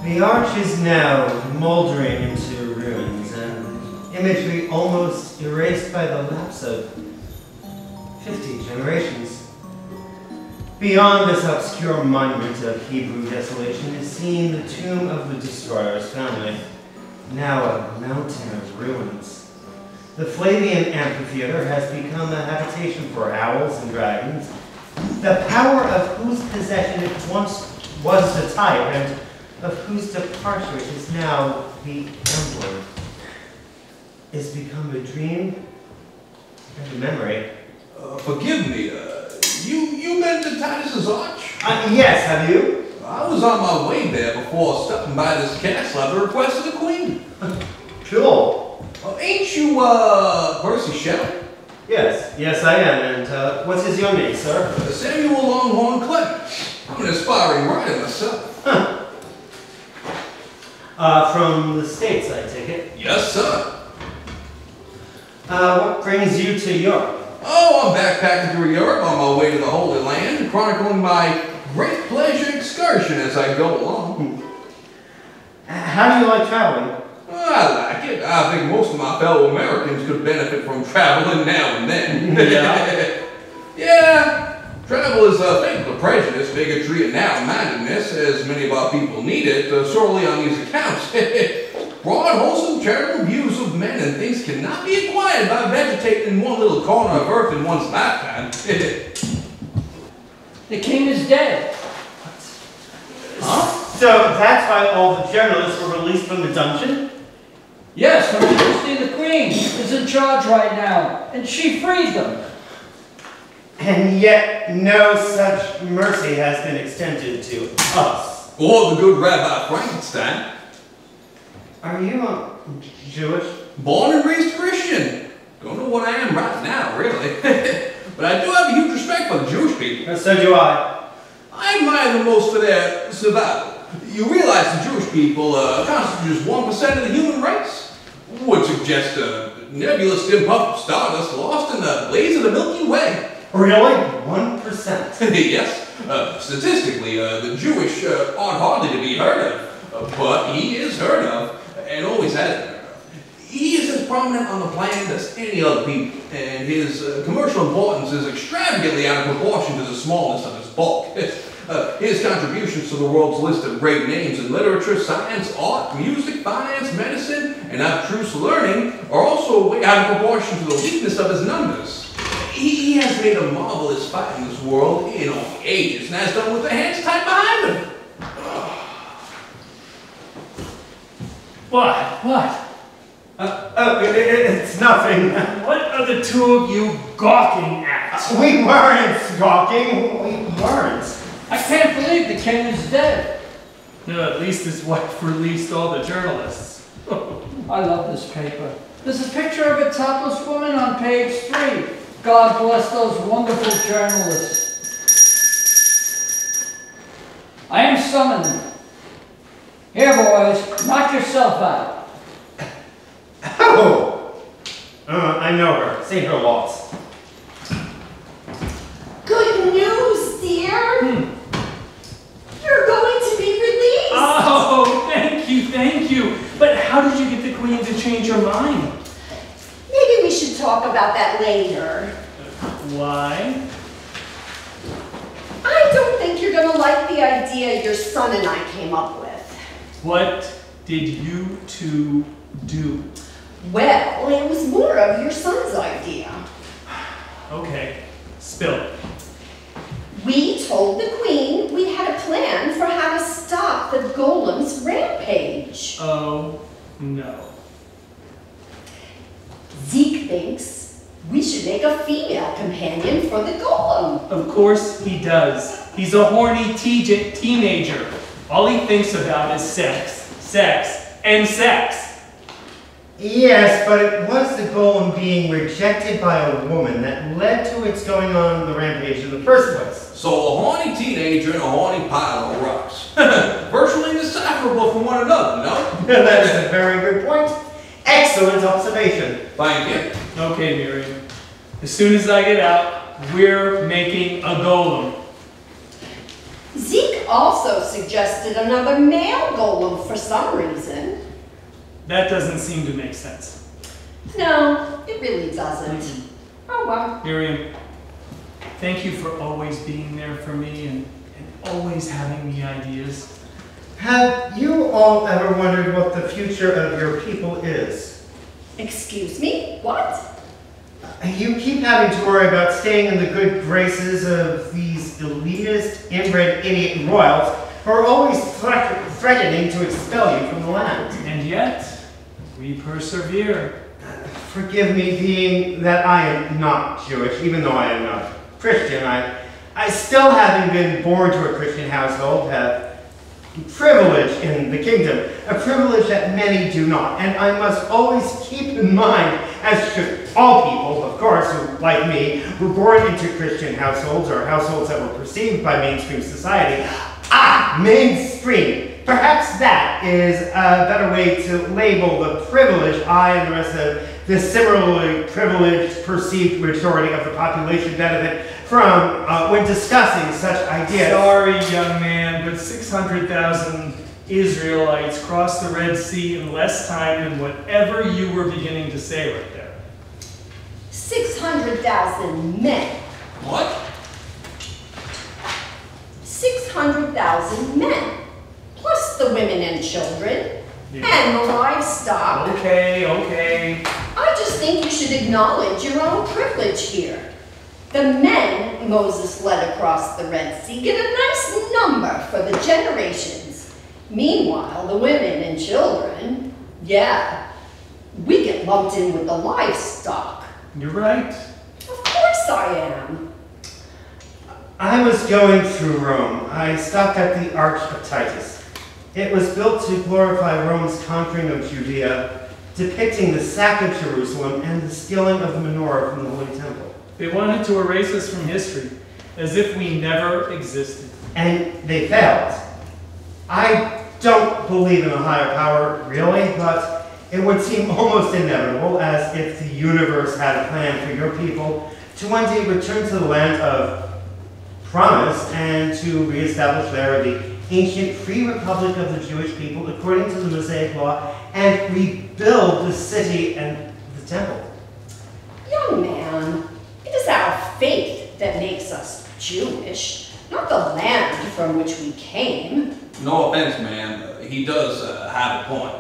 The arch is now moldering into ruins, and imagery almost erased by the lapse of 50 generations. Beyond this obscure monument of Hebrew desolation is seen the tomb of the destroyer's family, now a mountain of ruins. The Flavian amphitheater has become a habitation for owls and dragons, the power of whose possession it once was the tyrant, of whose departure it is now the emblem, is become a dream and a memory. Forgive me, you been to Titus's Arch? Yes, have you? I was on my way there before stopping by this castle at the request of the Queen. Cool. Ain't you, Percy Shelley? Yes, I am. And what's his young name, sir? Samuel Longhorn Clemens. I'm an aspiring writer myself. Huh. From the States, I take it? Yes, sir. What brings you to Europe? Oh, I'm backpacking through Europe on my way to the Holy Land, chronicling my great pleasure excursion as I go along. How do you like traveling? I like it. I think most of my fellow Americans could benefit from traveling now and then. Yeah? Yeah. Travel is fatal to prejudice, bigotry, and narrow-mindedness, as many of our people need it, sorely on these accounts. Broad, wholesome, charitable views of men and things cannot be acquired by vegetating in one little corner of earth in one's lifetime. The king is dead. Huh? So that's why all the journalists were released from the dungeon? Yes, Her Majesty the Queen is in charge right now, and she freed them. And yet no such mercy has been extended to us. Or the good Rabbi Frankenstein. Are you Jewish? Born and raised Christian. Don't know what I am right now, really. But I do have a huge respect for the Jewish people. So do I. I admire them most for their survival. You realize the Jewish people constitute just 1% of the human race? Would suggest a nebulous dim puff of stardust lost in the blaze of the Milky Way. Really? 1%? Yes. Statistically, the Jewish aren't hardly to be heard of. But he is heard of, and always has been heard of. He is as prominent on the planet as any other people, and his commercial importance is extravagantly out of proportion to the smallness of his bulk. His contributions to the world's list of great names in literature, science, art, music, finance, medicine, and abstruse learning are also way out of proportion to the weakness of his numbers. He has made a marvelous fight in this world in all the ages, and has done with the hands tied behind him. What? It's nothing. What are the two of you gawking at? We weren't gawking. We weren't. I can't believe the king is dead. At least his wife released all the journalists. I love this paper. There's a picture of a topless woman on page 3. God bless those wonderful journalists. I am summoned. Here, boys, knock yourself out. Oh! I know her. Seen her lots. Good news, dear. You're going to be released. Oh, thank you. But how did you get the Queen to change her mind? Maybe we should talk about that later. Why? I don't think you're going to like the idea your son and I came up with. What did you two do? Well, it was more of your son's idea. Okay, spill it. We told the Queen we had a plan for how to stop the Golem's rampage. Oh, no. Zeke thinks we should make a female companion for the Golem. Of course he does. He's a horny teenager. All he thinks about is sex, and sex. Yes, but it was the Golem being rejected by a woman that led to its going on the rampage in the first place. So a horny teenager and a horny pile of rocks. Virtually indecipherable from one another, no? That is a very good point. Excellent observation. Thank you. Okay, Miriam. As soon as I get out, we're making a golem. Zeke also suggested another male golem for some reason. That doesn't seem to make sense. No, it really doesn't. Oh well. Miriam, thank you for always being there for me and always having the ideas. Have you all ever wondered what the future of your people is? Excuse me? What? You keep having to worry about staying in the good graces of these elitist, inbred idiot royals who are always threatening to expel you from the land. And yet, we persevere. Forgive me being that I am not Jewish, even though I am not Christian. I still, having been born to a Christian household, have privilege in the kingdom, a privilege that many do not. And I must always keep in mind, as should all people, of course, who, like me, were born into Christian households or households that were perceived by mainstream society. Mainstream! Perhaps that is a better way to label the privilege I and the rest of the similarly privileged perceived majority of the population benefit from when discussing such ideas. Sorry, young man, but 600,000 Israelites crossed the Red Sea in less time than whatever you were beginning to say right there. 600,000 men. What? 600,000 men. Plus the women and children. Yeah. And the livestock. Okay. I just think you should acknowledge your own privilege here. The men Moses led across the Red Sea get a nice number for the generations. Meanwhile, the women and children, yeah, we get lumped in with the livestock. You're right. Of course I am. I was going through Rome. I stopped at the Arch of Titus. It was built to glorify Rome's conquering of Judea, depicting the sack of Jerusalem and the stealing of the menorah from the Holy Temple. They wanted to erase us from history, as if we never existed. And they failed. I don't believe in a higher power, really, but it would seem almost inevitable, as if the universe had a plan for your people to one day return to the land of promise and to reestablish there the ancient free republic of the Jewish people according to the Mosaic law and rebuild the city and the temple. Young man, it is our faith that makes us Jewish, not the land from which we came. No offense, man. He does have a point.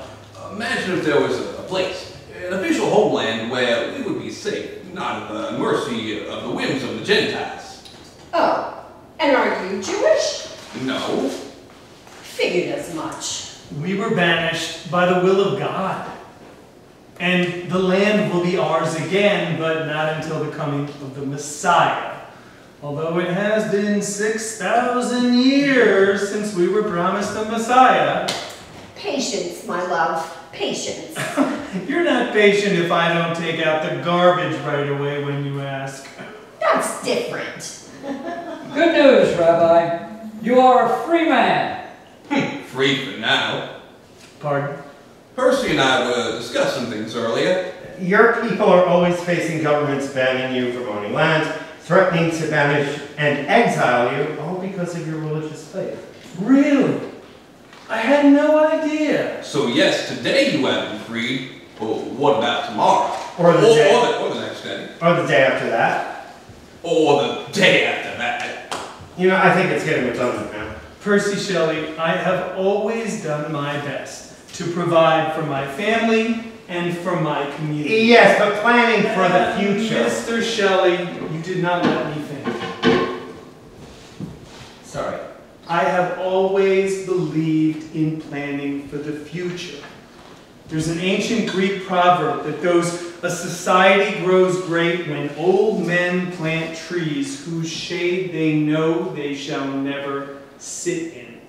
Imagine if there was a place, an official homeland where we would be safe, not at the mercy of the whims of the Gentiles. Oh, and are you Jewish? No. Figured as much. We were banished by the will of God. And the land will be ours again, but not until the coming of the Messiah. Although it has been 6,000 years since we were promised the Messiah. Patience, my love. Patience. You're not patient if I don't take out the garbage right away when you ask. That's different. Good news, Rabbi. You are a free man. Free for now. Pardon? Percy and I were discussing things earlier. Your people are always facing governments banning you from owning land, threatening to banish and exile you, all because of your religious faith. Really? I had no idea. So yes, today you have been freed, but what about tomorrow? Or the day. Or the next day. Or the day after that. Or the day after that. You know, I think it's getting redundant now. Percy Shelley, I have always done my best to provide for my family and for my community. Yes, but planning for the future. Mr. Shelley, you did not let me finish. Sorry. I have always believed in planning for the future. There's an ancient Greek proverb that goes, "A society grows great when old men plant trees whose shade they know they shall never sit in."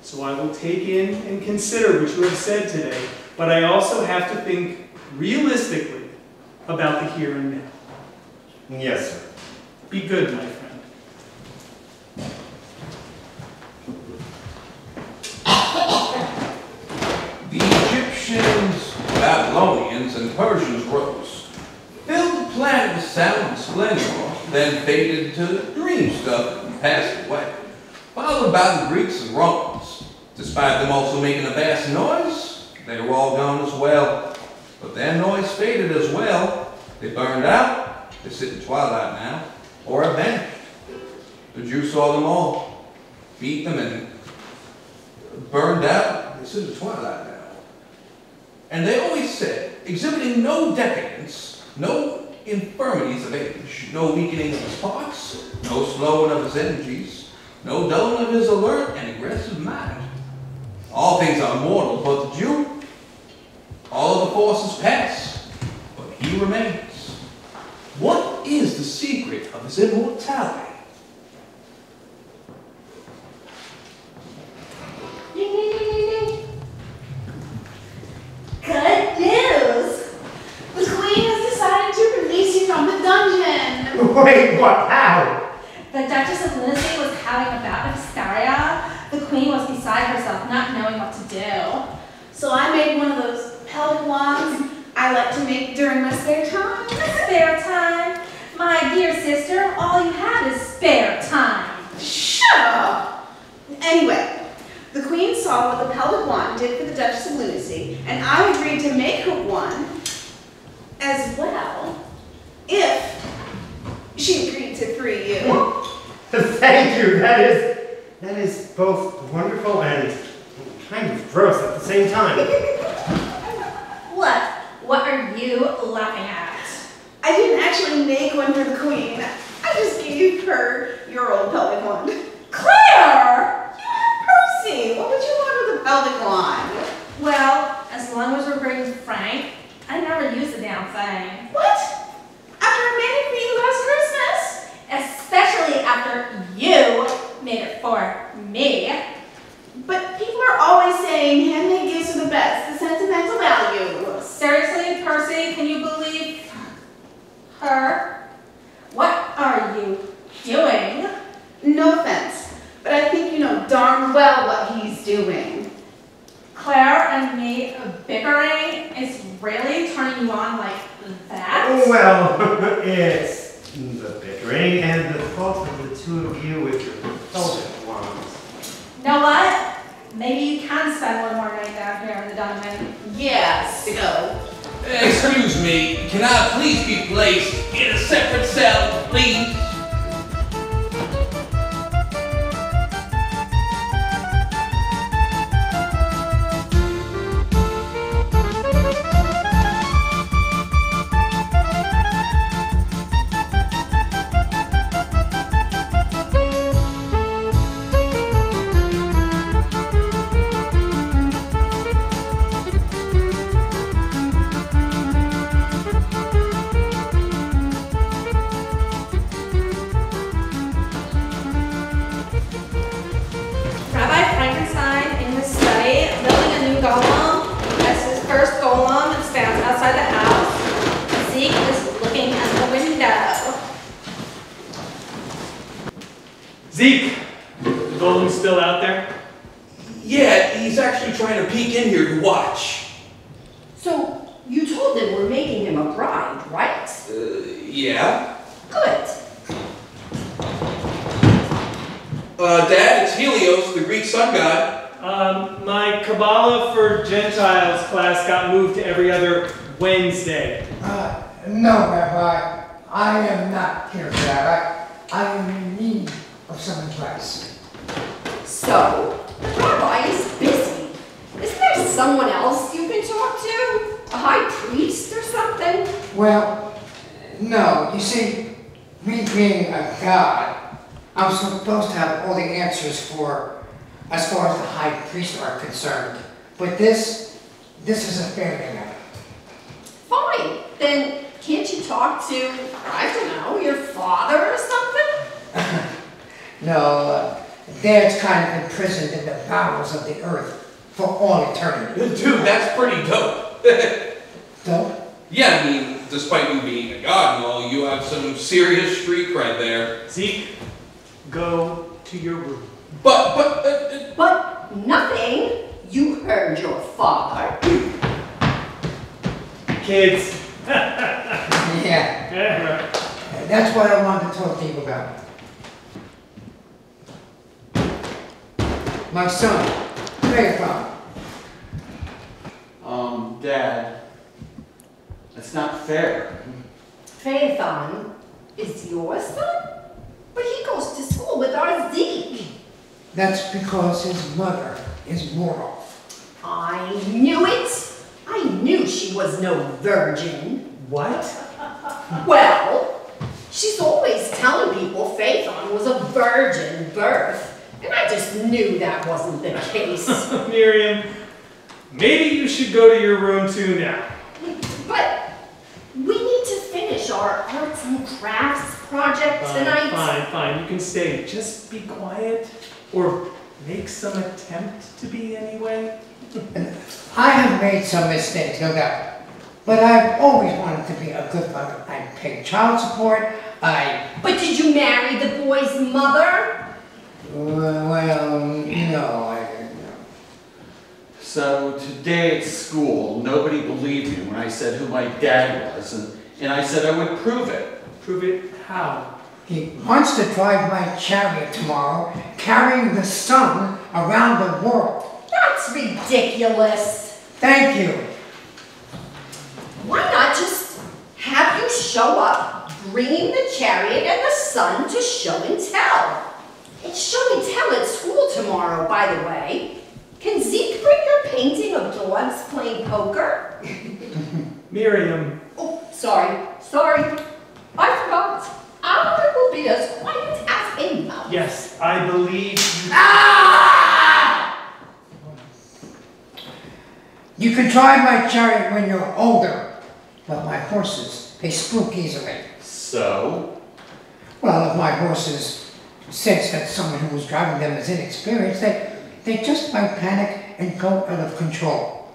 So I will take in and consider what you have said today, but I also have to think realistically about the here and now. Yes, sir. Be good, my friend. The Egyptians, Babylonians, and Persians rose, filled the planet with sound and splendor, then faded to dream stuff and passed away. followed by the Greeks and Romans. Despite them also making a vast noise, they were all gone as well. But their noise faded as well. They burned out, they sit in twilight now, or have vanished. The Jews saw them all, beat them and burned out, they sit in twilight now. And they always said, exhibiting no decadence, no infirmities of age, no weakening of his parts, no slowing of his energies, no dulling of his alert and aggressive mind. All things are mortal but the Jew. All of the forces pass, but he remains. What is the secret of his immortality? Ding, ding, ding, ding, ding. Good news! The queen has decided to release you from the dungeon. Wait, what? How? The Duchess of Lunacy was having a bout of hysteria. The queen was beside herself, not knowing what to do. So I made one of those pelvic wands I like to make during my spare time. Spare time? My dear sister, all you have is spare time. Shut up! Anyway, the queen saw what the pelvic wand did for the Duchess of Lunacy, and I agreed to make her one as well if she agreed to free you. Thank you. That is both wonderful and kind of gross at the same time. What are you laughing at? I didn't actually make one for the queen. I just gave her your old pelvic wand. Claire! Percy, what would you want with a pelvic wand? Well, as long as we're bringing Frank, I never use the damn thing. What? After I made it for you last Christmas? Especially after you made it for me. But people are always saying handmade gifts are the best, the sentimental value. Seriously, Percy, can you believe her? What are you doing? No offense, but I think you know darn well what he's doing. Claire and me bickering is really turning you on like that? Well, it's the bickering and the thought of the two of you with your pelvic wands. You know what? Maybe you can spend one more night down here in the dungeon. Yes, go. Excuse me, can I please be placed in a separate cell, please? Rabbi Frankenstein in his study, building a new golem. As his first golem stands outside the house. Zeke is looking at the window. Zeke, the golem's still out there? Yeah, he's actually trying to peek in here to watch. So, you told him we're making him a bride, right? Yeah? Good. Dad, it's Helios, the Greek sun god. My Kabbalah for Gentiles class got moved to every other Wednesday. No, Rabbi. I am not here for that. I am in need of some advice. So, the rabbi is busy. Isn't there someone else you can talk to? A high priest or something? Well, no. You see, me being a god, I'm supposed to have all the answers for, as far as the high priest are concerned. But this is a family matter. Fine. Then can't you talk to, I don't know, your father or something? No, Dad's kind of imprisoned in the bowels of the earth for all eternity. Dude, that's pretty dope. Dope? Yeah, I mean, despite you being a god and all, you have some serious street cred there. Zeke, go to your room. But nothing. You heard your father. Kids. Yeah. Yeah, right. That's what I wanted to talk to you about. my son, Phaethon. Dad, that's not fair. Phaethon is your son? But he goes to school with our Zeke. That's because his mother is moral. I knew it. I knew she was no virgin. What? Well, she's always telling people Phaethon was a virgin birth, and I just knew that wasn't the case. Miriam, maybe you should go to your room too now. But we need to finish our arts and crafts project tonight. Fine, you can stay. Just be quiet, or make some attempt to be anyway. I have made some mistakes, no doubt. But I've always wanted to be a good mother. I paid child support, But did you marry the boy's mother? well, no, I didn't know. So today at school, nobody believed me when I said who my dad was, and I said I would prove it. Prove it how? He wants to drive my chariot tomorrow, carrying the sun around the world. That's ridiculous. Thank you. Why not just have you show up, bringing the chariot and the sun to show and tell? It's show and tell at school tomorrow, by the way. Can Zeke bring your painting of dogs playing poker? Miriam. Oh, sorry. I forgot. I will be as quiet as a mouse. Yes, I believe you. You can drive my chariot when you're older, but my horses, they spook easily. So? Well, if my horses sense that someone who is driving them is inexperienced, they just might panic and go out of control.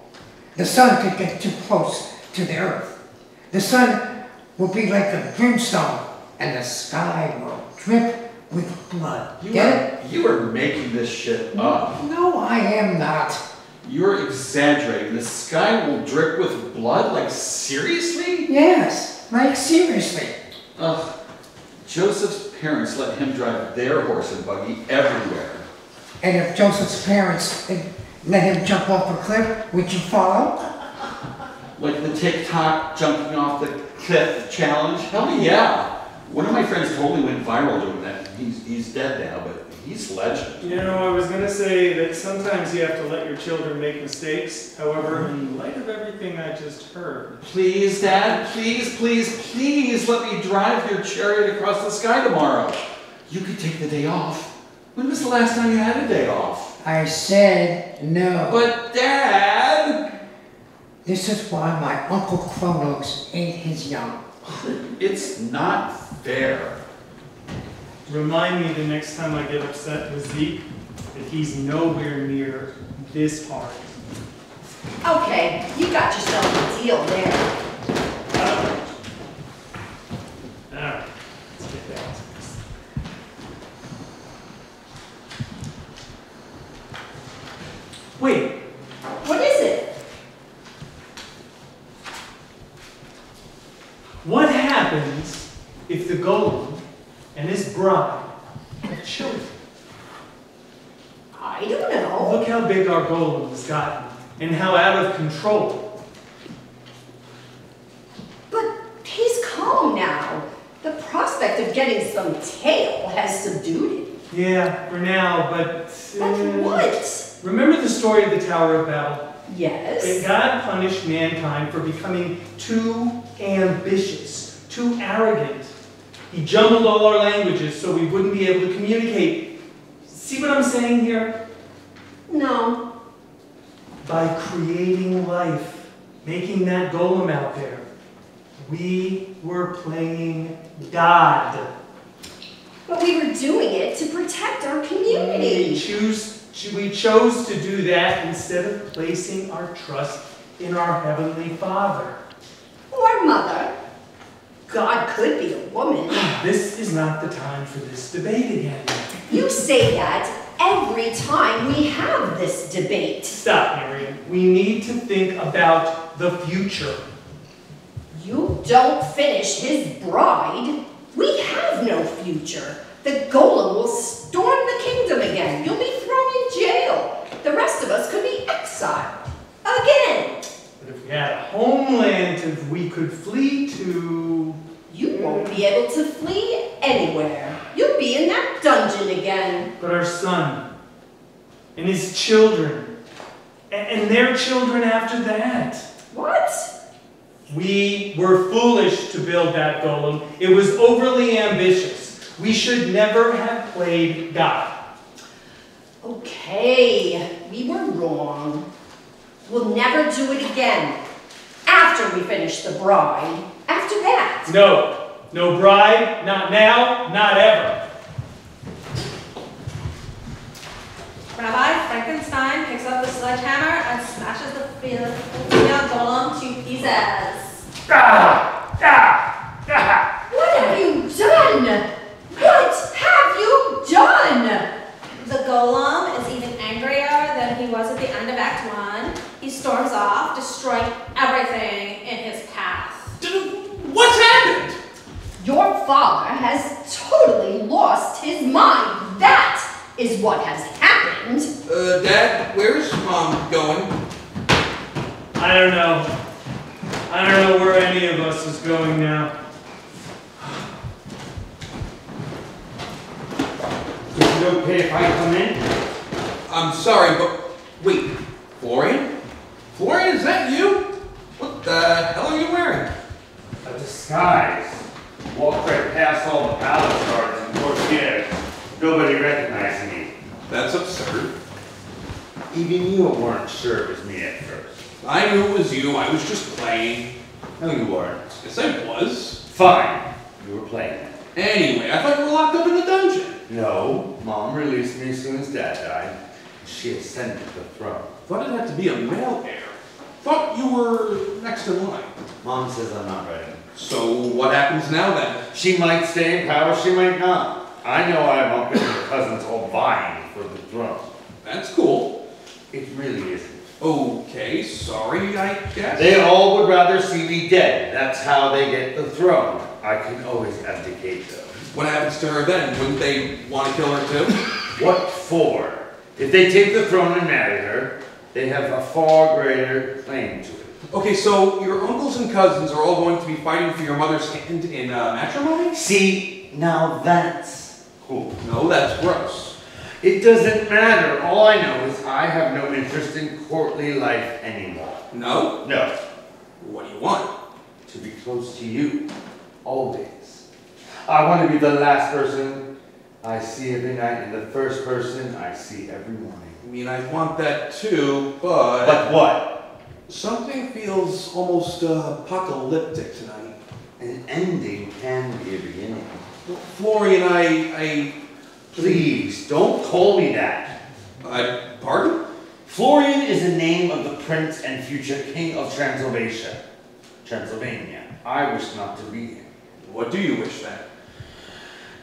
The sun could get too close to the earth. The sun will be like a brimstone, and the sky will drip with blood. Get it? You are making this shit up. No, I am not. You're exaggerating. The sky will drip with blood? Like, seriously? Yes, like seriously. Ugh. Joseph's parents let him drive their horse and buggy everywhere. And if Joseph's parents let him jump off a cliff, would you follow? Like the TikTok jumping off the cliff challenge? Hell yeah. One of my friends totally went viral doing that. He's dead now, but he's legend. You know, I was going to say that sometimes you have to let your children make mistakes. However, in light of everything I just heard. Please, Dad, please let me drive your chariot across the sky tomorrow. You could take the day off. When was the last time you had a day off? I said no. But, Dad! This is why my Uncle Kronos ate his young. It's not fair. Remind me the next time I get upset with Zeke that he's nowhere near this hard. Okay, you got yourself a deal there. Alright, let's get back to this. Wait, What is it? what happens if the golem and his bride have children? I don't know. Look how big our golem has gotten and how out of control. But he's calm now. The prospect of getting some tail has subdued him. Yeah, for now, but... But what? Remember the story of the Tower of Babel? Yes. That God punished mankind for becoming too ambitious, too arrogant. He jumbled all our languages so we wouldn't be able to communicate. See what I'm saying here? No. By creating life, making that golem out there, we were playing God. But we were doing it to protect our community. We chose to do that instead of placing our trust in our Heavenly Father. Or mother. God could be a woman. This is not the time for this debate again. You say that every time we have this debate. Stop, Miriam. We need to think about the future. You don't finish his bride. We have no future. The golem will storm the kingdom again. You'll be thrown in jail. us could be exiled. Again. But if we had a homeland if we could flee to... You won't be able to flee anywhere. You'll be in that dungeon again. But our son, and his children, and their children after that. What? We were foolish to build that golem. It was overly ambitious. We should never have played God. Okay, we were wrong. We'll never do it again. After we finish the bride. After that. No. No bride. Not now. Not ever. Rabbi Frankenstein picks up the sledgehammer and smashes the female golem to pieces. What have you done? What have you done? The golem is even angrier than he was at the end of Act 1. He storms off, destroying everything in his path. What's happened? Your father has totally lost his mind. That is what has happened. Dad, where's Mom going? I don't know. I don't know where any of us is going now. Is it okay if I come in? I'm sorry, but wait, Florian? Florian, is that you? What the hell are you wearing? A disguise. Walked right past all the palace guards and courtiers. Nobody recognized me. That's absurd. Even you weren't sure it was me at first. I knew it was you. I was just playing. No, you weren't. Yes, I was. Fine. You were playing. Anyway, I thought you were locked up in the dungeon. No, Mom released me as soon as Dad died. She ascended the throne. Thought it had to be a male heir. Thought you were next in line. Mom says I'm not ready. So what happens now then? She might stay in power, she might not. I know I'm up in her cousins all vying for the throne. That's cool. It really isn't. Okay, sorry, I guess. They all would rather see me dead. That's how they get the throne. I can always abdicate though. What happens to her then? Wouldn't they want to kill her too? What for? If they take the throne and marry her, they have a far greater claim to it. Okay, so your uncles and cousins are all going to be fighting for your mother's hand in matrimony? See, now that's cool. No, that's gross. It doesn't matter. All I know is I have no interest in courtly life anymore. No? No. What do you want? To be close to you. Always. I want to be the last person I see every night and the first person I see every morning. I mean, I want that too, but... But what? Something feels almost apocalyptic tonight. An ending can be a beginning. Well, Florian, I... Please, don't call me that. Pardon? Florian is the name of the prince and future king of Transylvania. I wish not to be him. What do you wish then?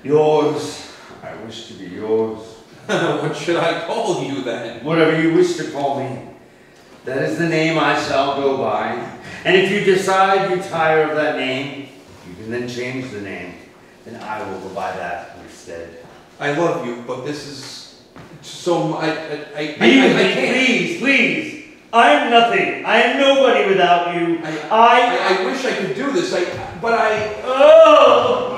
Yours. I wish to be yours. What should I call you then? Whatever you wish to call me. That is the name I shall go by. And if you decide you tire of that name, you can then change the name. And I will go by that instead. I love you, but this is so... I can't. Please. I am nothing. I am nobody without you. I wish I could do this, but I... Oh!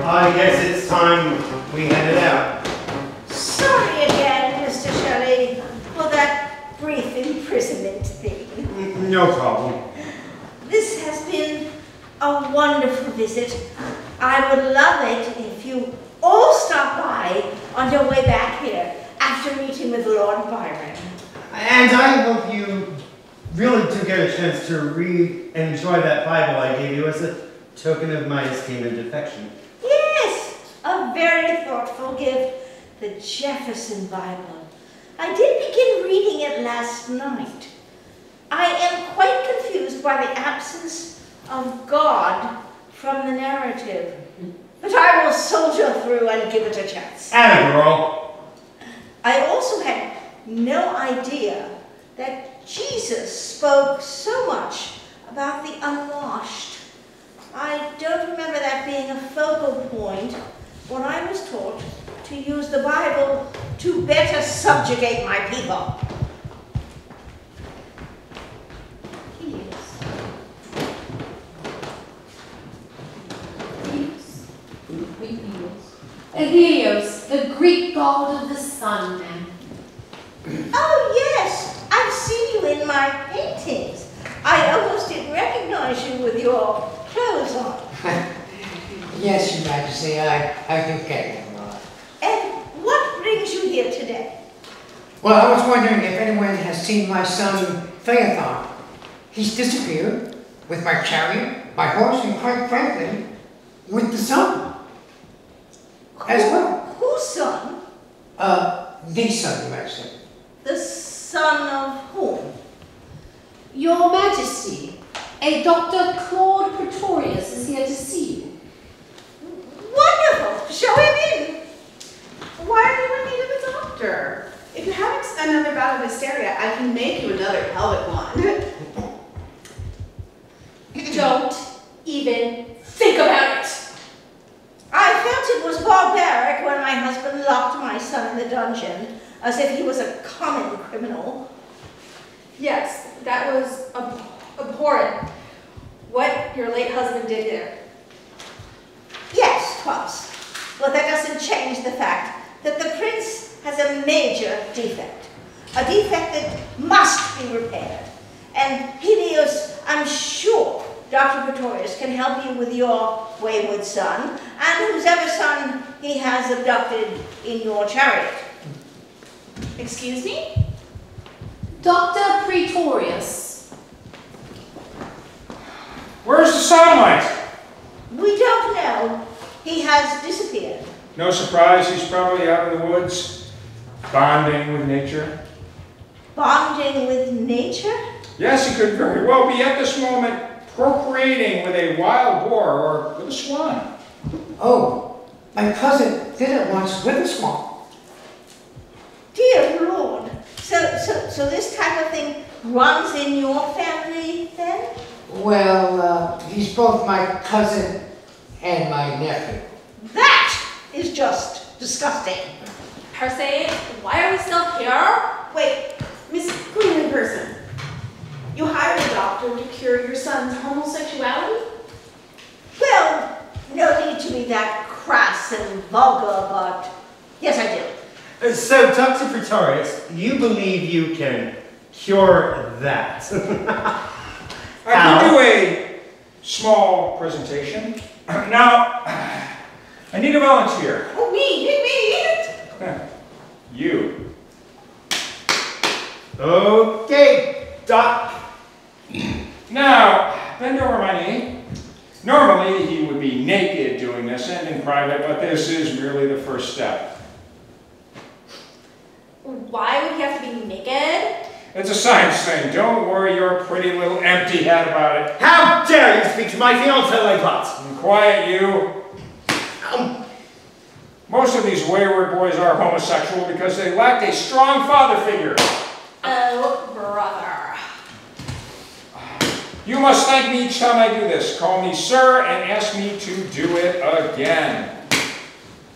I guess it's time we headed out. Sorry again, Mr. Shelley, for that brief imprisonment thing. No problem. This has been a wonderful visit. I would love it if you all stop by on your way back here after meeting with Lord Byron. And I hope you really do get a chance to read and enjoy that Bible I gave you as a token of my esteem and affection. Yes, a very thoughtful gift. The Jefferson Bible. I did begin reading it last night. I am quite confused by the absence of God from the narrative. But I will soldier through and give it a chance. Atta girl. I also had no idea that Jesus spoke so much about the unwashed. I don't remember that being a focal point when I was taught to use the Bible to better subjugate my people. Helios, the Greek god of the sun, ma'am. Oh yes, I've seen you in my paintings. I almost didn't recognize you with your clothes on. Yes, Your Majesty, I do get it a lot. And what brings you here today? Well, I was wondering if anyone has seen my son, Phaethon. He's disappeared with my chariot, my horse, and quite frankly, with the sun. As well. Whose son? The son, Your Majesty. The son of whom? Your Majesty, a Dr. Claude Pretorius is here to see you. Wonderful! Show him in! Why are you in need of a doctor? If you're having another bout of hysteria, I can make you another pelvic wand. Don't even think about it. I felt it was barbaric when my husband locked my son in the dungeon, as if he was a common criminal. Yes, that was abhorrent. What your late husband did there. Yes, 'twas. But that doesn't change the fact that the prince has a major defect. A defect that must be repaired. And Helios, I'm sure Dr. Pretorius can help you with your wayward son, and whosever son he has abducted in your chariot. Excuse me? Dr. Pretorius. Where's the sunlight? We don't know. He has disappeared. No surprise, he's probably out in the woods, bonding with nature. Bonding with nature? Yes, he could very well be at this moment procreating with a wild boar or with a swan. Oh, my cousin did it once with a swan. Dear Lord. So this type of thing runs in your family then? Well, he's both my cousin and my nephew. That is just disgusting. Percy, why are we still here? Wait, Miss Queen in person. You hired a doctor to cure your son's homosexuality? Well, no need to be that crass and vulgar, but yes, I do. So, Dr. Pretorius, you believe you can cure that? I can do a small presentation. Now, I need a volunteer. Oh, me. You. Okay, Doc. Now, bend over my knee. Normally, he would be naked doing this and in private, but this is merely the first step. Why would he have to be naked? It's a science thing. Don't worry your pretty little empty head about it. How dare you speak to my fiancé like that? And quiet you. Most of these wayward boys are homosexual because they lacked a strong father figure. Oh, brother. You must thank me each time I do this. Call me sir and ask me to do it again.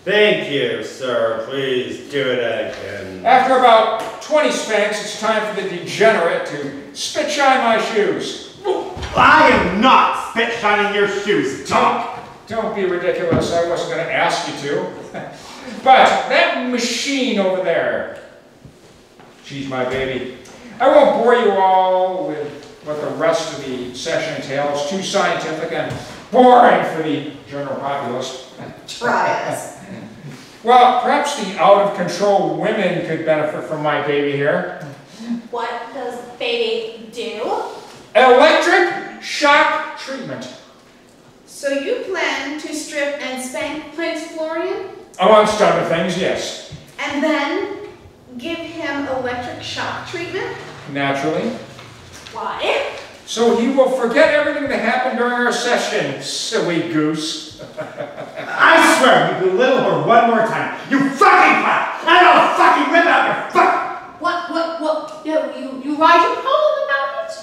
Thank you, sir. Please do it again. After about 20 spanks, it's time for the degenerate to spit shine my shoes. I am not spit shining your shoes, Doc. Don't be ridiculous. I wasn't going to ask you to. But that machine over there, she's my baby. I won't bore you all with what the rest of the session entails. Too scientific and boring for the general populace. Try us. Well, perhaps the out-of-control women could benefit from my baby here. What does baby do? Electric shock treatment. So Amongst other things, yes. And then give him electric shock treatment? Naturally. Why? So he will forget everything that happened during our session, silly goose. I swear, you belittle her one more time. You fucking clap! And I'll fucking rip out your fuck! What? You write a poem about it?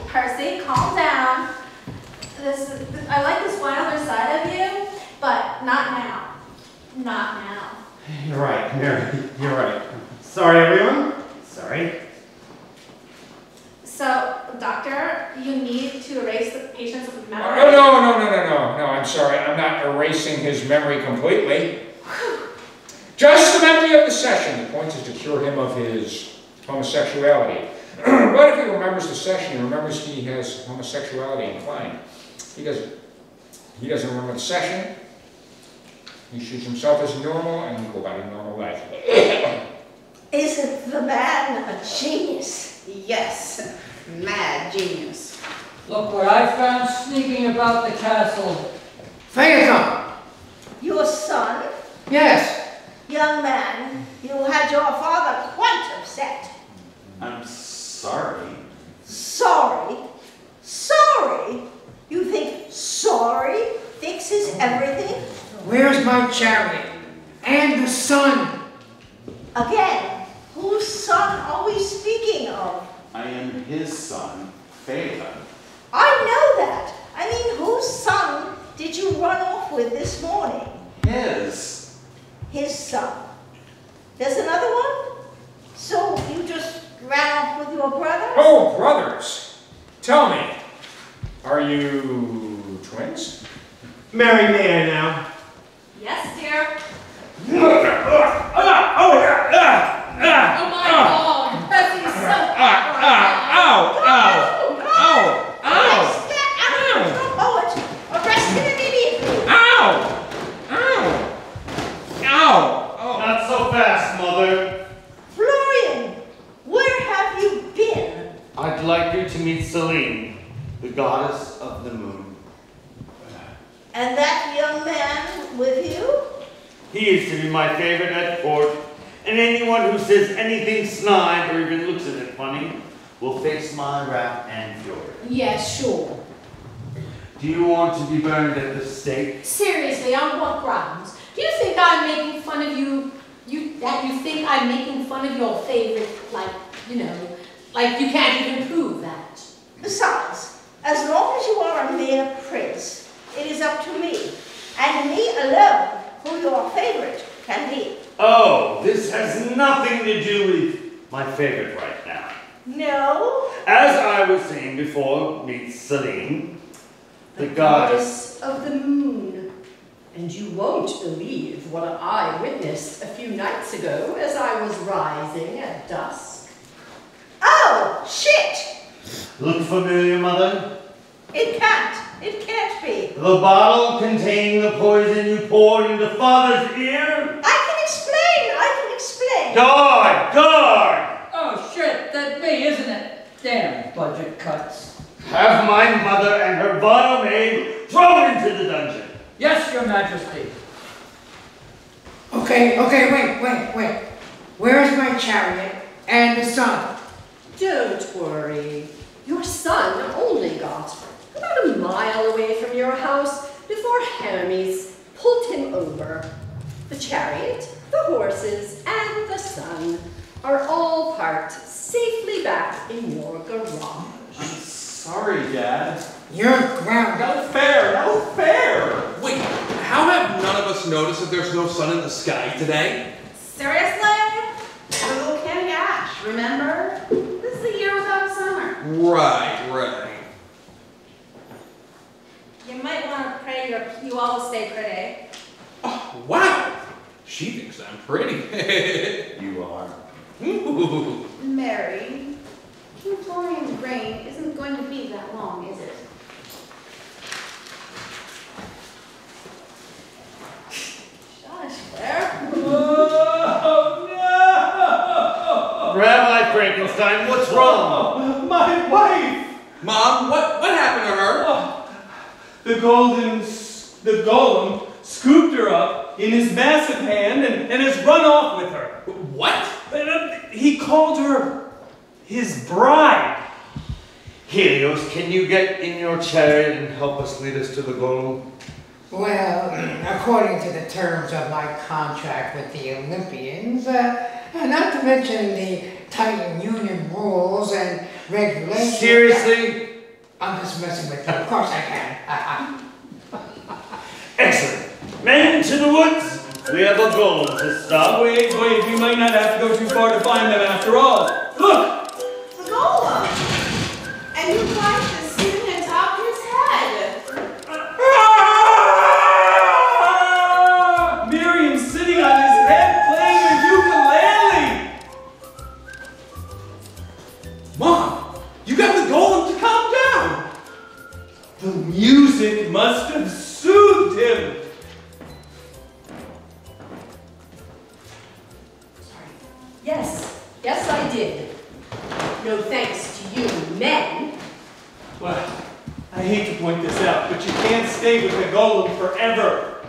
Percy, calm down. I like this wilder side of you, but not now. Not now. You're right, Mary. You're right. Sorry, everyone. Sorry. So, doctor, you need to erase the patient's memory. Oh, no, I'm sorry. I'm not erasing his memory completely. Just the memory of the session. The point is to cure him of his homosexuality. But if he remembers the session, he remembers he has homosexuality inclined. He doesn't remember the session. He sees himself as normal and he go about a normal life. Isn't the man a genius? Yes, mad genius. Look what I found sneaking about the castle. FRANKENSTEIN! Your son? Yes. Young man, you had your father quite upset. I'm sorry. Sorry? Sorry? You think sorry fixes everything? Where's my chariot? And the sun? Again, whose son are we speaking of? I am his son, Phelan. I know that. I mean, whose son did you run off with this morning? His. His son. There's another one? So you just ran off with your brother? Oh, brothers. Tell me, are you twins? Mary, may I now? Yes, dear. Oh my God, Percy's so Arrest him immediately! Not so fast, Mother. Florian, where have you been? I'd like you to meet Selene, the goddess of the moon. And that young man with you? He is to be my favorite at court, and anyone who says anything snide or even looks at it funny will face my wrath and fury. Yes, sure. Do you want to be burned at the stake? Seriously, on what grounds? Do you think I'm making fun of you? You think I'm making fun of your favorite, like you can't even prove that. Besides, as long as you are a mere prince, it is up to me, and me alone, who your favorite can be. Oh, this has nothing to do with my favorite right now. No? As I was saying before, meet Selene, the goddess of the moon. And you won't believe what I witnessed a few nights ago as I was rising at dusk. Oh, shit! Look familiar, Mother? It can't be. The bottle containing the poison you poured into Father's ear? I can explain. Guard! Oh shit, that's me, isn't it? Damn budget cuts. Have my mother and her vile maid thrown into the dungeon. Yes, your majesty. Okay, wait. Where's my chariot and the sun? Don't worry. Your son only got about a mile away from your house before Hermes pulled him over. The chariot, the horses, and the son are all parked safely back in your garage. I'm sorry, Dad. You're grounded. No fair! Wait, how have none of us noticed that there's no sun in the sky today? Seriously? Little Ken Gash, remember? This is the year without summer. Right. You might want to pray you all stay pretty. Oh, wow! She thinks I'm pretty. You are. Ooh. Mary, King Florian's reign isn't going to be that long, is it? Shush, Claire. Oh, no! Rabbi Frankenstein, what's wrong? My wife! Mom, what happened to her? Oh, the golem scooped her up in his massive hand and has run off with her. What? He called her his bride. Helios, can you get in your chariot and help us lead us to the golem? Well, according to the terms of my contract with the Olympians, not to mention the Titan Union rules and regulations. Seriously? I'm just messing with you. Of course I can. Excellent. Men to the woods. We have a golem to stop. Wait, we might not have to go too far to find them after all. Look! The golem! And your wife is sitting atop his head. Miriam's sitting on his head playing a ukulele! Mom, you got the golem to calm down. The music must have soothed him. Yes, I did. No thanks to you men. Well, I hate to point this out, but you can't stay with the golem forever.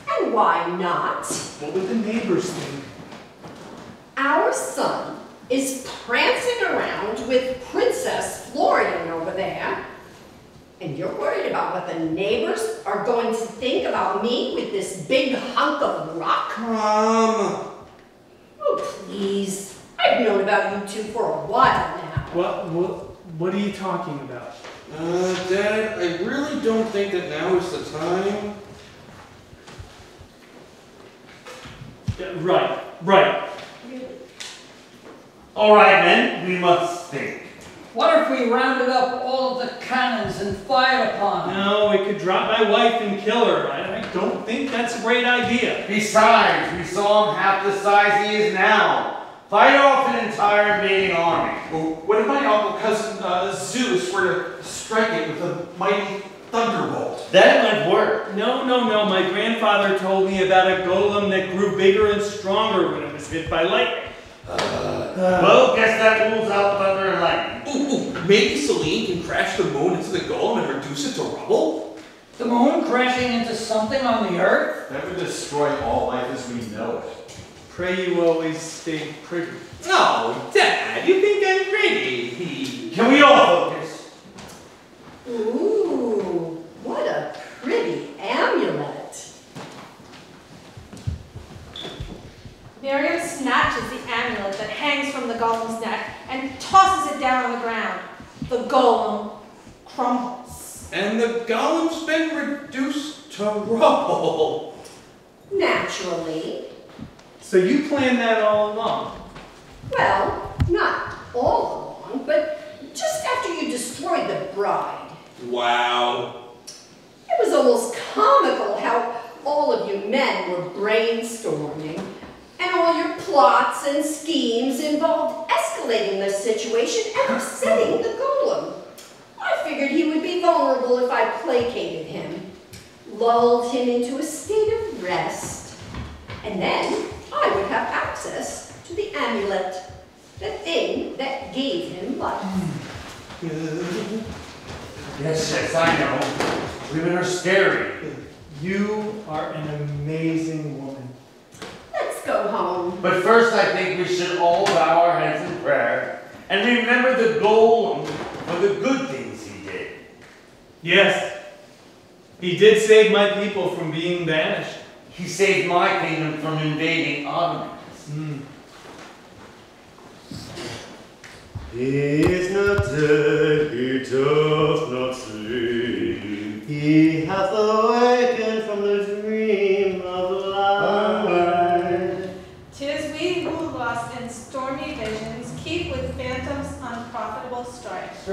And why not? What would the neighbors think? Our son is prancing around with Princess Florian over there. And you're worried about what the neighbors are going to think about me with this big hunk of rock? Mom. Oh, please. I've known about you two for a while now. What are you talking about? Dad, I really don't think that now is the time. Right. Really? All right, men, we must think. What if we rounded up all of the cannons and fired upon them? No, it could drop my wife and kill her. I don't think that's a great idea. Besides, we saw him half the size he is now. Fight off an entire invading army. Well, what if my uncle cousin Zeus were to strike it with a mighty thunderbolt? That might work. No. My grandfather told me about a golem that grew bigger and stronger when it was hit by lightning. Well, guess that rules out thunder and lightning. Maybe Selene can crash the moon into the golem and reduce it to rubble? The moon crashing into something on the earth? That would destroy all life as we know it. Pray you always stay pretty. Oh, Dad, you think I'm pretty? Can we all focus? Ooh, what a pretty amulet. Miriam snatches the amulet that hangs from the golem's neck and tosses it down on the ground. The golem crumbles. And the golem's been reduced to rubble. Naturally. So you planned that all along? Well, not all along, but just after you destroyed the bride. Wow. It was almost comical how all of you men were brainstorming, and all your plots and schemes involved escalating the situation and upsetting the golem. I figured he would be vulnerable if I placated him, lulled him into a state of rest, and then I would have access to the amulet, the thing that gave him life. Yes, I know. Women are scary. You are an amazing woman. Let's go home. But first, I think we should all bow our heads in prayer and remember the golem for the good things he did. Yes. He did save my people from being banished. He saved my kingdom from invading Ottomans. He is not dead, he doth not sleep. He hath awakened from the dream of life. 'Tis we who lost in stormy visions keep with phantoms unprofitable strife.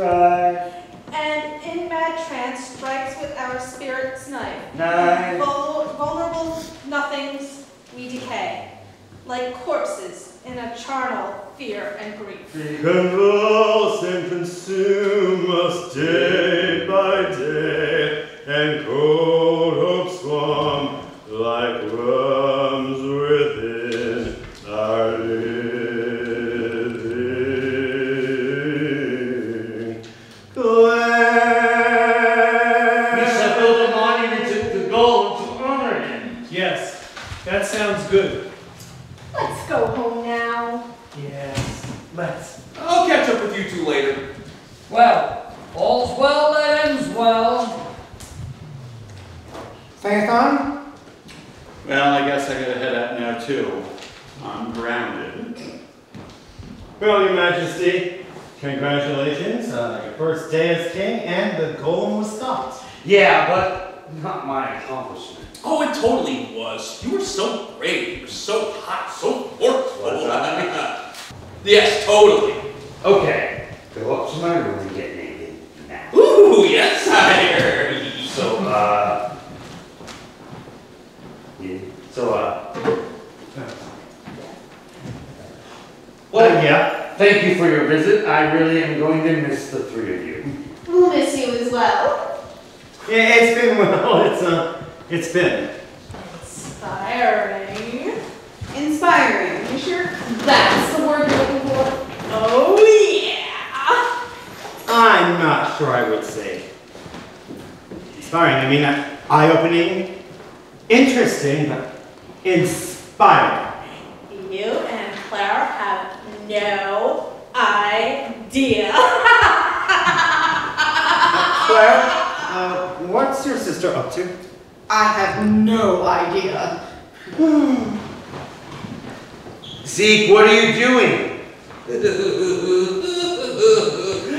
And in mad trance strikes with our spirit's knife. Vulnerable nothings we decay, like corpses in a charnel fear and grief. Convulse and consume us day by day, and cold hope swam like worms within our living. Well, all's well that ends well. Phaethon? Well, I guess I gotta head out now too. I'm grounded. Well, Your Majesty, congratulations on your first day as king, and the golem was stopped. Yeah, but not my accomplishment. Oh, it totally was. You were so great. You were so hot, so forceful. Was I? Yes, totally. Okay, go up to my room and get naked now. Ooh, yes, sire. So, well, yeah, thank you for your visit. I really am going to miss the three of you. We'll miss you as well. Yeah, it's been it's been. Inspiring. Inspiring, you sure? That's the word you're looking for. Oh yeah! I'm not sure I would say inspiring. I mean, eye-opening, interesting, but inspiring. You and Claire have no idea. Claire, what's your sister up to? I have no idea. Zeke, what are you doing?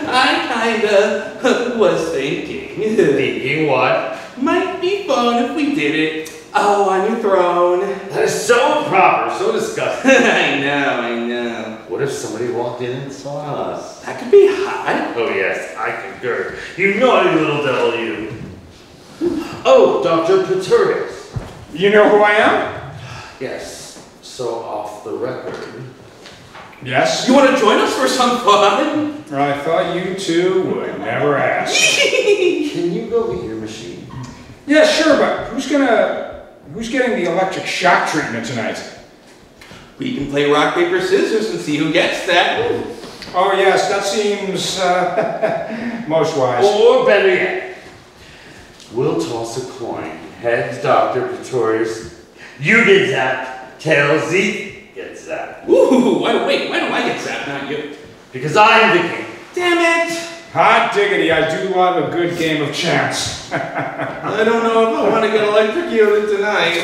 I kinda was thinking. Thinking what? Might be fun if we did it. Oh, on your throne. That is so improper, so disgusting. I know. What if somebody walked in and saw us? That could be hot. Oh yes, I concur. You naughty little devil, you. Oh, Dr. Pretorius. You know who I am? Yes, so off the record. Yes? You want to join us for some fun? I thought you two would never ask. Can you go get your machine? Yeah, sure, but who's getting the electric shock treatment tonight? We can play rock, paper, scissors and see who gets that. Oh yes, that seems most wise. Or better yet, we'll toss a coin. Heads, Dr. Pretorius. You get zapped. Tails, Zeke gets zapped. Ooh, why don't I get zapped, not you? Because I'm the king. Damn it! Hot diggity, I do love a good game of chance. I don't know if I want to get electrocuted tonight.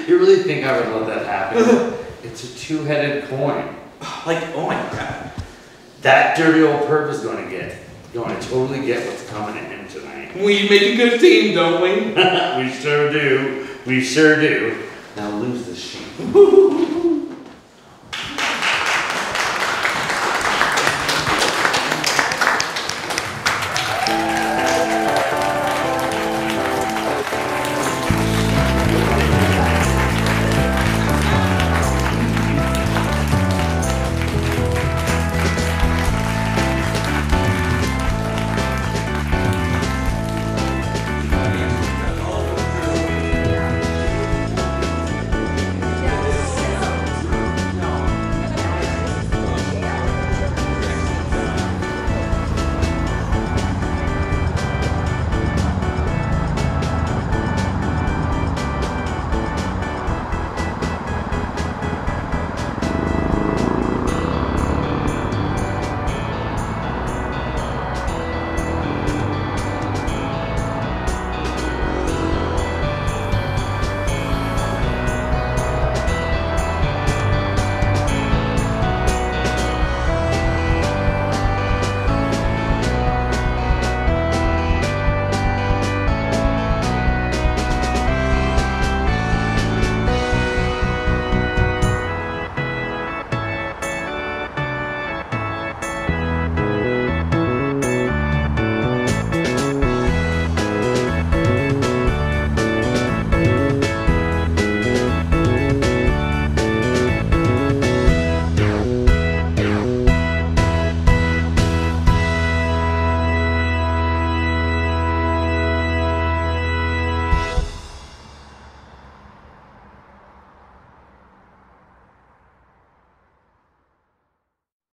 You really think I would let that happen? It's a two-headed coin. Like, oh my god. That dirty old perp is going to totally get what's coming to him tonight. We make a good team, don't we? We sure do. Now lose the sheep.